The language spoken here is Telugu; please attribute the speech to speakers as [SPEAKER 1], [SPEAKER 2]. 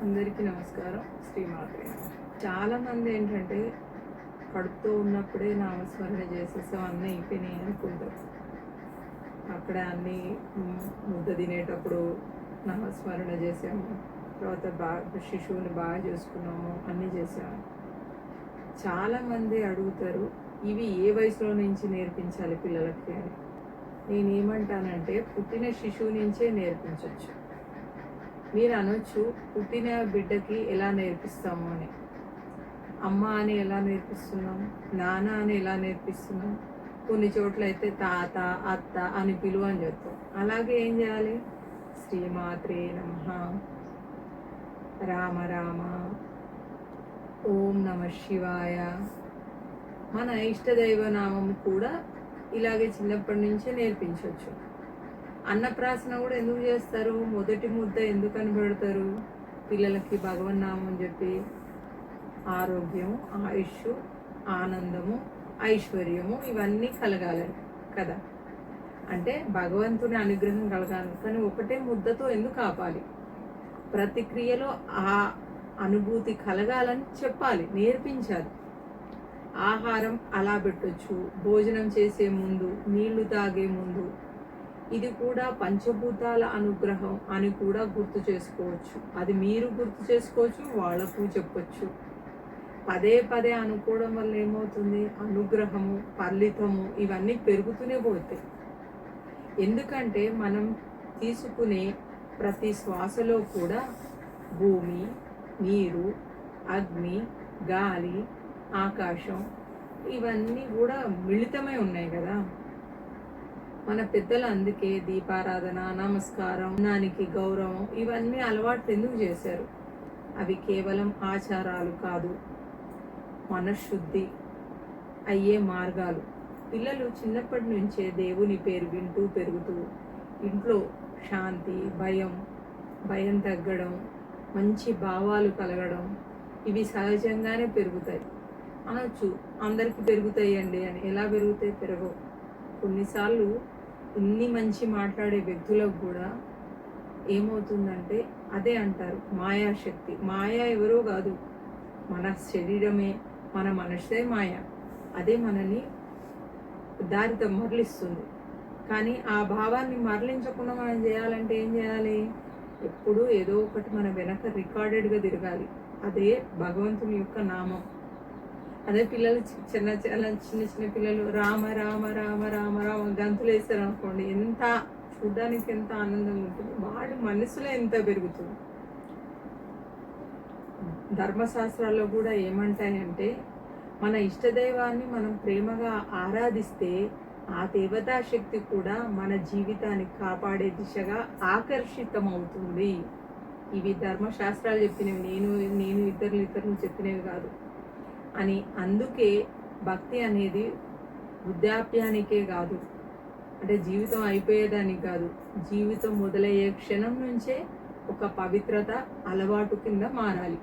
[SPEAKER 1] అందరికీ నమస్కారం. శ్రీమాత్రే. చాలామంది ఏంటంటే కడుపుతో ఉన్నప్పుడే నామస్మరణ చేసేసాం అన్నీ అయిపోయినాయి అనుకుంటారు. అక్కడ అన్నీ ముద్ద తినేటప్పుడు నామస్మరణ చేసాము, తర్వాత శిశువుని బాగా చేసుకున్నాము, అన్నీ చేసాము. చాలామంది అడుగుతారు, ఇవి ఏ వయసులో నుంచి నేర్పించాలి పిల్లలకి అని. నేనేమంటానంటే పుట్టిన శిశువు నుంచే నేర్పించవచ్చు. మీరు అనొచ్చు, పుట్టిన బిడ్డకి ఎలా నేర్పిస్తాము అని. అమ్మ అని ఎలా నేర్పిస్తున్నాం, నాన్న అని ఎలా నేర్పిస్తున్నాం, కొన్ని చోట్ల అయితే తాత అత్త అని పిలువ అని చెప్తాం. అలాగే ఏం చేయాలి? శ్రీమాత్రే నమః, రామ రామ, ఓం నమ శివాయ, మన ఇష్టదైవ నామం కూడా ఇలాగే చిన్నప్పటి నుంచే నేర్పించవచ్చు. అన్నప్రాసన కూడా ఎందుకు చేస్తారు? మొదటి ముద్ద ఎందుకు అని పెడతారు? పిల్లలకి భగవన్నామం అని చెప్పి ఆరోగ్యం, ఆయుష్, ఆనందము, ఐశ్వర్యము ఇవన్నీ కలగాలని కదా. అంటే భగవంతుని అనుగ్రహం కలగాలి. కానీ ఒకటే ముద్దతో ఎందుకు ఆపాలి? ప్రతి క్రియలో ఆ అనుభూతి కలగాలని చెప్పాలి, నేర్పించాలి. ఆహారం అలా పెట్టొచ్చు, భోజనం చేసే ముందు, నీళ్లు తాగే ముందు. ఇది కూడా పంచభూతాల అనుగ్రహం అని కూడా గుర్తు చేసుకోవచ్చు. అది మీరు గుర్తు చేసుకోవచ్చు, వాళ్ళకు చెప్పొచ్చు. పదే పదే అనుకోవడం వల్ల ఏమవుతుంది? అనుగ్రహము, ఫలితము ఇవన్నీ పెరుగుతూనే పోతాయి. ఎందుకంటే మనం తీసుకునే ప్రతి శ్వాసలో కూడా భూమి, నీరు, అగ్ని, గాలి, ఆకాశం ఇవన్నీ కూడా మిళితమై ఉన్నాయి కదా. మన పెద్దలు అందుకే దీపారాధన, నమస్కారం, అన్నానికి గౌరవం ఇవన్నీ అలవాటు ఎందుకు చేశారు? అవి కేవలం ఆచారాలు కాదు, మనశ్శుద్ధి అయ్యే మార్గాలు. పిల్లలు చిన్నప్పటి నుంచే దేవుని పేరు వింటూ పెరుగుతూ ఇంట్లో శాంతి, భయం తగ్గడం, మంచి భావాలు కలగడం ఇవి సహజంగానే పెరుగుతాయి. అనొచ్చు, అందరికీ పెరుగుతాయండి అని. ఎలా పెరుగుతాయి? పెరగవు. కొన్నిసార్లు ఇన్ని మంచి మాట్లాడే వ్యక్తులకు కూడా ఏమవుతుందంటే అదే అంటారు మాయాశక్తి. మాయ ఎవరో కాదు, మన శరీరమే, మన మనసే మాయ. అదే మనని దారితో మరలిస్తుంది. కానీ ఆ భావాన్ని మరలించకుండా మనం చేయాలంటే ఏం చేయాలి? ఎప్పుడూ ఏదో ఒకటి మన వెనక రికార్డెడ్గా తిరగాలి. అదే భగవంతుని యొక్క నామం. అదే పిల్లలు చిన్న చిన్న పిల్లలు రామ రామ రామ రామ రామ గంతులు వేస్తారు అనుకోండి, ఎంత చూడడానికి ఎంత ఆనందంగా ఉంటుంది, వాడి మనసులో ఎంత పెరుగుతుంది. ధర్మశాస్త్రాల్లో కూడా ఏమంటాయంటే మన ఇష్టదైవాన్ని మనం ప్రేమగా ఆరాధిస్తే ఆ దేవతా శక్తి కూడా మన జీవితాన్ని కాపాడే దిశగా ఆకర్షితమవుతుంది. ఇవి ధర్మశాస్త్రాలు చెప్పినవి, నేను ఇతరులు చెప్పినవి కాదు అని. అందుకే భక్తి అనేది వృద్ధాప్యానికే కాదు, అంటే జీవితం అయిపోయేదానికి కాదు, జీవితం మొదలయ్యే క్షణం నుంచే ఒక పవిత్రత అలవాటు కింద మారాలి.